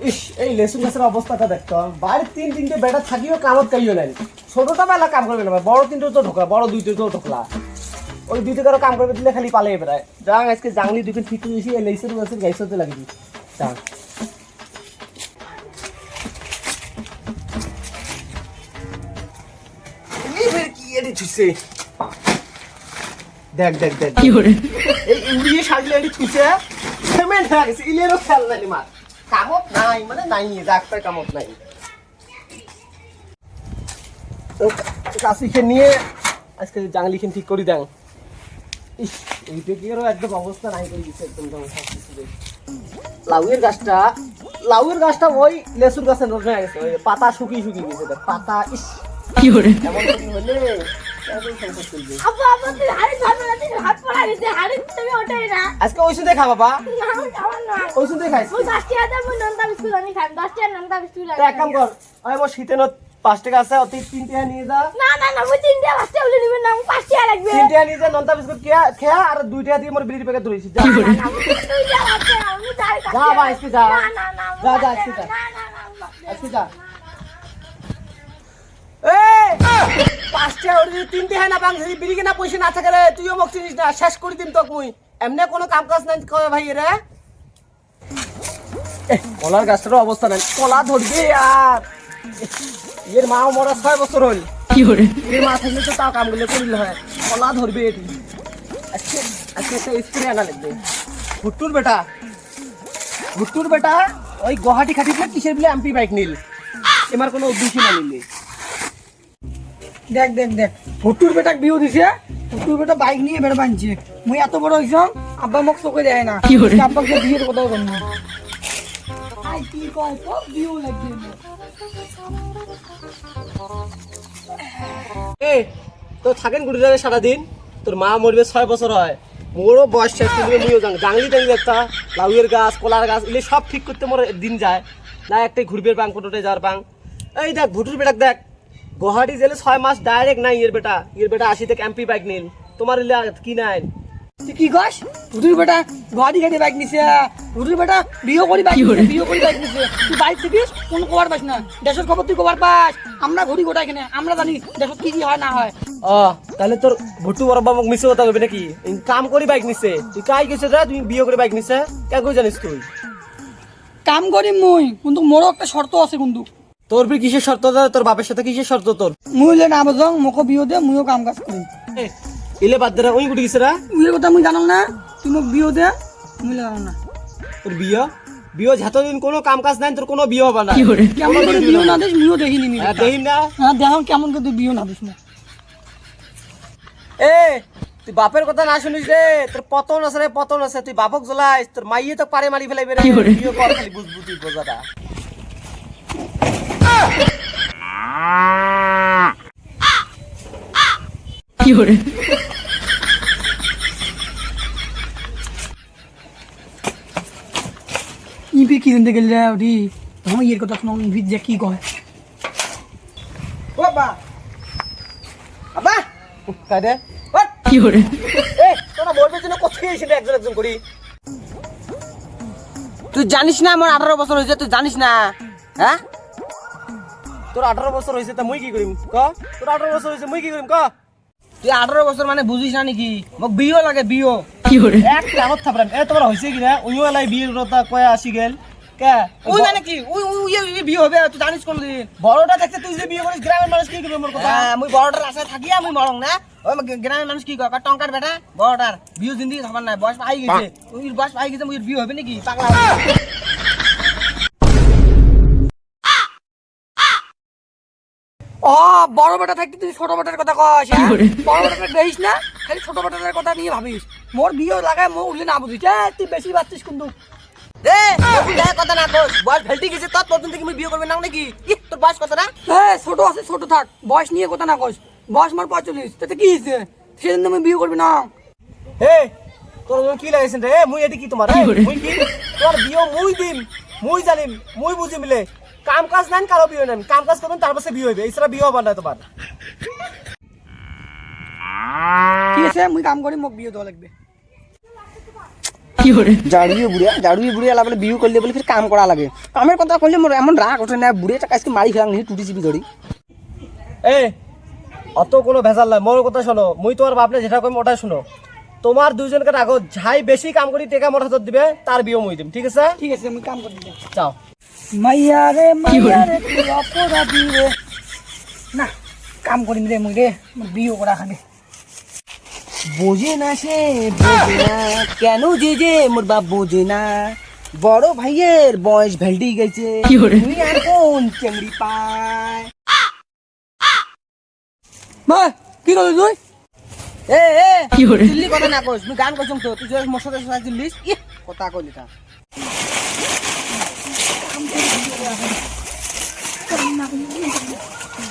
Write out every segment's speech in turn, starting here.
ইস, এই লেসুন গাছের অবস্থাটা দেখতো, বাইরে তিনটে বেটা থাকিও কামত কাইও নাই। ছোটটা বেলা কাম করবে না, বড় তিনটে তো ঢোকলা, বড় দুইটে তো ঢোকলা। ওই দুইটে কারো কাম করবে দিলে খালি পালে বেড়ায়। যাং আজকে জাংলি দুটো ঠিক করে দিয়েছি, এই লেসুন গাছের গাইছতে লাগিয়ে দিই। যাং দেখ দেখ দেখ কি করে এই উড়িয়ে সাজলে এটি ছুঁছে সিমেন্ট হয়ে গেছে। ইলেরও খেয়াল নাই মার, কামত নাই মানে নাই, ডাক্তার কামত নাই। কাশিকে নিয়ে আজকে জাংলিখান ঠিক করি দেন। ইস, এইটা কি আরো একদম অবস্থা নাই করে দিচ্ছে একদম। লাউয়ের গাছটা ওই লেসুর গাছের রোগ হয়ে গেছে, ওই পাতা শুকিয়ে শুকিয়ে গেছে। দেখ পাতা, ইস কি করে এমন কি হলে কেমন সংসার চলবে? আব্বা আব্বা তুই হাড়ি খাবে না, তুই হাত পড়া গেছে, হাড়ি তুমি ওঠাই না। আজকে ওষুধে খা বাবা, না, আমি খাবার না। ওষুধে খাইছি। ওই 10 টাকা দাম ওই নন্দা বিস্কুট আনি খাই, 10 টাকা নন্দা বিস্কুট আনি। তো এক কাম কর, ওই মোর শীতে 5 টাকা আছে, অতি 3 টাকা নিয়ে যা। না না না, ওই 3 টাকা 5 টাকা বলে নিবেন না, 5 টাকা লাগবে। 3 টাকা নিয়ে যা, নন্তা বিস্কুট খেয়া আর 2 টাকা দিয়ে মোর বিড়ির প্যাকেট ধরেছি। যা কি করে না, তুই যা আছে, আমি যাই কাছে। যা ভাই, আজকে যা। না না না, যা, যা, আজকে আজকে যা। না না না, আজকে যা। এই 5 টাকা ওর 3 টাকা না বাংছি বিড়ি কেনা পয়সা না থাকে রে, তুইও মোক চিনিস না, শেষ করে দিম তোক মুই। এমনি কোনো কাম কাজ নাই কয় ভাই রে। কলার গাছটার অবস্থা নাই, কলা ধরবে আর এর মা মরা 6 বছর হল। কি করে এর মা থাকলে তো তাও কামগুলো করিল হয়, কলা ধরবে এটি। আজকে আজকে একটা স্প্রে আনা লাগবে। ভুট্টুর বেটা ওই গুয়াহাটি খাটিতে কিসের বলে এমপি বাইক নিল, এমার কোনো উদ্দেশ্য না নিলে। দেখ দেখ দেখ ফুটুর বেটাক বিয়ে দিছে, ফুটুর বেটা বাইক নিয়ে বেড়া বানছে। মুই এত বড় হইছ, আব্বা মোক চোখে দেয় না। কি করে? আব্বাকে বিয়ের কথা কম না। আই কি কয় তো বিয়ে লাগবে না। এ তো থাকেন গুড়িরারে সারাদিন, তোর মা মরবে 6 বছর হয়, মোরও বয়স শেষ করবে। মুইও জাংলি টাংলি একটা লাউয়ের গাছ, কলার গাছ এগুলো সব ঠিক করতে মোর দিন যায় না। একটাই ঘুরবে বাং, কোটোটাই যাওয়ার বাং। এই দেখ ভুটুর বেটাক দেখ, গুয়াহাটি জেলে 6 মাস ডাইরেক্ট নাই। এর বেটা 80 থেকে এমপি বাইক নিল, তোমার ইলে কি নাই? তুই কি কস? ফুটুর বেটা গাড়ি গাড়ি বাইক নিছে, ফুটুর বেটা বিয়ে করি বাইক কি করে? নিছে, বিয়ে করি বাইক নিছে। তুই বাইক শিখিস কোন খবর পাস না, দেশের খবর তুই খবর পাস। আমরা ঘুরি গোটা এখানে, আমরা জানি দেশত কি কি হয় না হয়। ও তাহলে তোর ভুট্টু বড় বাবা মিছে কথা কইবে নাকি? কাম করি বাইক নিছে, তুই কাই গেছিস রে? তুই বিয়ে করে বাইক নিছে কে কই জানিস তুই? কাম করি মুই, কিন্তু মোরও একটা শর্ত আছে। কিন্তু তোর বি কিসের শর্ত? তোর বাপের সাথে কিসের শর্ত তোর? মুই হলে না বুঝং, মোকে বিয়ে দে, মুইও কাম কাজ করি। ইলে বাদ দে, ওই গুটি গেছে রা। বিয়ের কথা মুই জানো না, তুই মোক বিয়ে দে, মুই জানো না। তোর বিয়ে যতদিন কোনো কাম কাজ নাই তোর কোনো বিয়ে হবে না। কি করে কেমন করে বিয়ে না দিস মুইও দেখিনি। হ্যাঁ দেখিম না। হ্যাঁ দেখাম কেমন করে তুই বিয়ে না দিস না। এ তুই বাপের কথা না শুনিস রে, তোর পতন আছে রে, পতন আছে। তুই বাপক জ্বলাইস, তোর মাইয়ে তো পারে মারি ফেলাইবে রে। কি করে? বিয়ে কর খালি, বুঝবু তুই বোঝাটা। কি করে ইপি কি জানতে গেলে ওটি আমার ইয়ের কথা শোনো, ইপি যে কি কয়। ও বাবা আবা কাদে ওট। কি করে এ তোরা বলবে জন্য কোথায় এসে একজন একজন করি? তুই জানিস না আমার 18 বছর হয়েছে, তুই জানিস না? হ্যাঁ তোর 18 বছর হয়েছে তা মুই কি করিম ক? তোর 18 বছর হয়েছে মুই কি করিম ক? তুই 18 বছর মানে বুঝিস না নাকি? মোক বিয়ে লাগে, বিয়ে। কি করে এক টানত থাপরাম। এ তোমার হইছে কি না? উইও লাই বিয়ের কথা কয়া আসি গেল কে? ওই মানে কি ওই বিয়ে হবে, তুই জানিস কোনদিন? বড়টা দেখতে তুই যে বিয়ে করিস, গ্রামের মানুষ কি করবে মোর কথা? হ্যাঁ মুই বড়টার আশায় থাকি, আমি মরং না। ওই গ্রামের মানুষ কি কয়, টঙ্কার বেটা বড়টার বিয়ে জিন্দিগি খাবার নাই, বয়স পাই গেছে। ওই বয়স পাই গেছে, মুই বিয়ে হবে নাকি? পাগলা হবে। ও বড় বেটা থাকতে তুই ছোট বেটার কথা কস? কি করে? বড় বেটাটা দেখিস না, খালি ছোট বেটার কথা নিয়ে ভাবিস। মোর বিয়ে লাগায় মো উঠলে না বুঝিস। তুই বেশি বাচ্চিস কিন্তু। এ তুই কথা না কস, বয়স ভেলটি গেছে তোর, তোর থেকে মুই বিয়ে করবে না নাকি? তোর বয়স কত না? ছোট আছে, ছোট থাক, বয়স নিয়ে কথা না কস। বয়স মোর 45, তাতে কি হয়েছে? সেদিন তুমি বিয়ে করবি না। হে তোর কি লাগাইছেন রে? মুই এটি কি তোমার? কি করে? মুই কি তোর বিয়ে মুই দিম, মুই জানিম, মুই বুঝি মিলে। কাম কাজ নাই কারো বিয়ে নাই, কাম কাজ করবেন তারপরে বিয়ে হইবে, এছাড়া বিয়ে হবে না তোমার। ঠিক আছে মুই কাম করি, মোক বিয়ে দেওয়া লাগবে। কি hore জাড়ুয়ে বুড়িয়া বলে বিয়ে করলে বলে ফির কাম করা লাগে কামের কথা কইলে মোর এমন রাগ ওঠে না বুড়িয়াটা আজকে মারি ফেলাম নি টুটি চিপি ধরি এ অত কোনো ভেজাল নাই, মোর কথা শোনো, মুই তোমার বাপনে যেটা কইম ওটাই শোনো। তোমার দুইজনকে রাখো, যাই বেশি কাম করি টেকা মোর হাতত দিবে তার বিয়ে মুই দিম, ঠিক আছে? ঠিক আছে আমি কাম করে দিই যাও। মাইয়া রে তুই অপরাধী রে না কাম করিম রে মুই রে মোর বিয়ে করা খাবে বোঝে না সে বোঝে না কেন যে মোর বাপ বোঝে না বড় ভাইয়ের বয়স ভেল্টি গেছে কি hore তুই আর কোন চেংড়ি পায় ভাই কি করলি তুই এ এ কি hore দিল্লি কথা না কইস তুই গান কইছম তো তুই মোর সাথে সাথে দিল্লিস কথা কইলি তা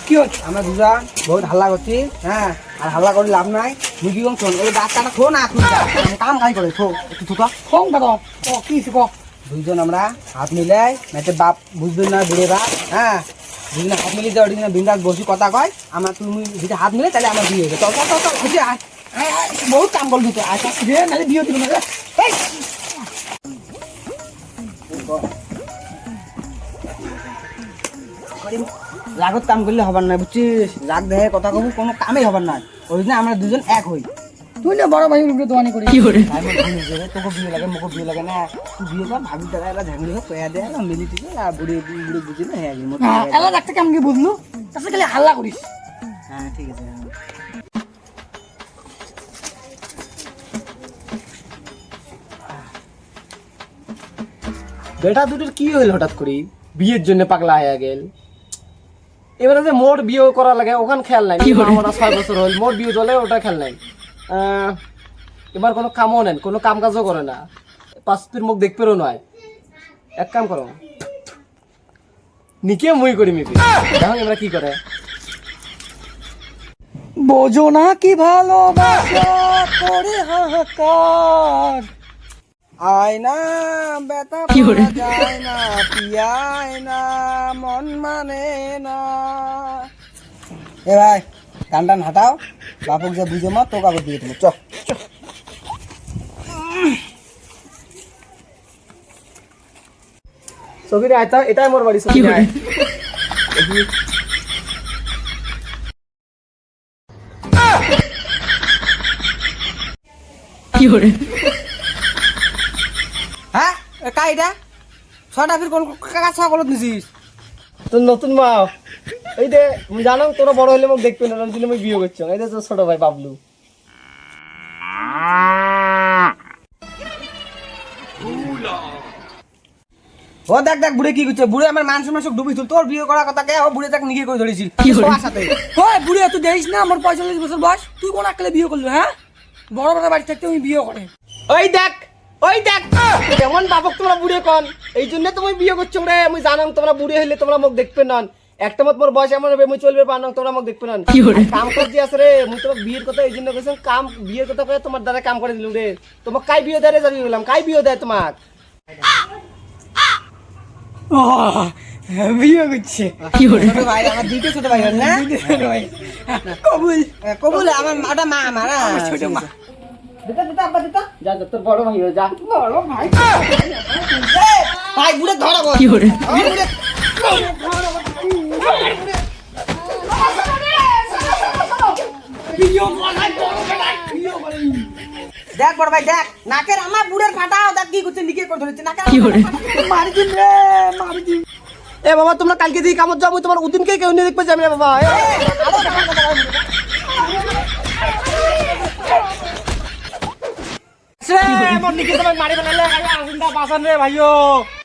কি হচ্ছে আমরা দুজন বহুত হাল্লা করছি হ্যাঁ আর হাল্লা করে লাভ নাই মুই কি কম শোন ওই ডাক্তারটা খো না তুই কাম খাই করে খো একটু থুকা কম কথা ও কি শিখ দুইজন আমরা হাত মিলাই নাইতে বাপ বুঝবেন না বুড়ে বাপ হ্যাঁ দুজনে হাত মিলিয়ে যাও দুজনে বিন্দাস বসি কথা কয় আমার তুমি যদি হাত মিলে তাহলে আমার বিয়ে হবে চল চল চল চল খুঁজে আয় আয়, আয়, বহুত কাম করলি তো আয় চল। রে নালে বিয়ে দিল না রে এই রাগত কাম করলে হবার না বুঝছিস রাগ দেহে কথা কব কোনো কামেই হবার না ওই জন্য আমরা দুজন এক হই তুই না বড় ভাই উপরে দোয়ানি করি কি hore তাই আমার ভুল হয়ে যাবে তোকে বিয়ে লাগে মোকে বিয়ে লাগে না তুই বিয়ে কর ভাবি তারা এলা ঝাগড়ি হোক কয়া দেয় না মিলি টিকে আর বুড়ি বুড়ি বুঝি না হ্যাঁ মোর হ্যাঁ এলা ডাক্তার কেমন কি বুঝলু তাছাড়া খালি হাল্লা করিস হ্যাঁ ঠিক আছে বেটা দুটোর কি হইল হঠাৎ করি বিয়ের জন্য পাগলা হয়ে গেল? এবারে যে মোর বিয়ে করা লাগে ওখান খেয়াল নাই, আমার 6 বছর হল মোর বিয়ে চলে ওটা খেয়াল নাই। এবার কোনো কামও নেন, কোনো কাম কাজও করে না, পাঁচটির মুখ দেখতেও নয়। এক কাম করো, নিকে মুই করি মিপি দেখো এবার কি করে। বোঝো না কি ভালোবাসা করে হাহাকার আয় না বেটা কি hore পাওয়া যায় না পিয়ায় না মন মানে না এ ভাই টান টান হাঁটাও বাপক যে বুঝে মা তোকে আবার দিয়ে দেবো চ সবিরে আইতা, এটাই মোর বাড়ি কি সবিরে hore আয়। কি hore হ্যাঁ কাইটা ছটা ফির কোন কাকা ছ কলত নিছিস তোর নতুন মা এই দে, জানো তোরা বড় হলে মোক দেখবে না, ওই জন্য আমি বিয়ে করছি। এই যে তোর ছোট ভাই বাবলু। ও দেখ দেখ বুড়ে কি করছে বুড়ে আমার মান সম্মান সব ডুবি তুল তোর বিয়ে করার কথা কে ও বুড়ে তাকে নিয়ে করে ধরেছিল কি hore সবার সাথে হয় বুড়ি তুই দেখিস না আমার 45 বছর বয়স তুই কোন আকালে বিয়ে করলি হ্যাঁ বড় বড় বাড়ি থাকতে আমি বিয়ে করে ওই দেখ ওই দেখ কেমন বাবক তোমরা বুড়ে কন, এই জন্য তুমি বিয়ে করছো রে। আমি জানাম তোমরা বুড়ে হইলে তোমরা মোক দেখবে না, একটা মত মোর বয়স এমন হবে মুই চলবে পারলাম তোমরা মোক দেখবে না। কি hore কাম করতে আছে রে, মুই তোমার বিয়ের কথা এই জন্য কইছিলাম, কাম বিয়ের কথা কয়ে তোমার দ্বারা কাম করে দিলুম রে। তোমাক কাই বিয়ে দেয় রে জানি বললাম, কাই বিয়ে দেয় তোমাক? বিয়ে করছে কি hore ছোট ভাই আমার দুইটা ছোট ভাই হল না কবুল কবুল আমার ওটা মা আমার ছোট মা দিতা দিতা আব্বা দিতা যা যা, তোর বড় ভাই হয়ে যা। বড় ভাই ভাই বুড়ে ধরাবো কি hore আমার বুড়ে বিয়ে করে বড় বেটা বিয়ে করে দেখ বড় ভাই দেখ নাকের আমার বুড়ের ফাটাও দেখ কি করছে নিকে করে ধরেছে নাকের কি hore মারি দিন রে মারি দিন এ বাবা তোমরা কালকে দিয়ে কামত যাবো, তোমার উদিনকে কেউ নিয়ে দেখবে যাবে না বাবা। আমার নিকে তোমার মারি ফেলালে আগুনটা বাঁচান রে ভাইও।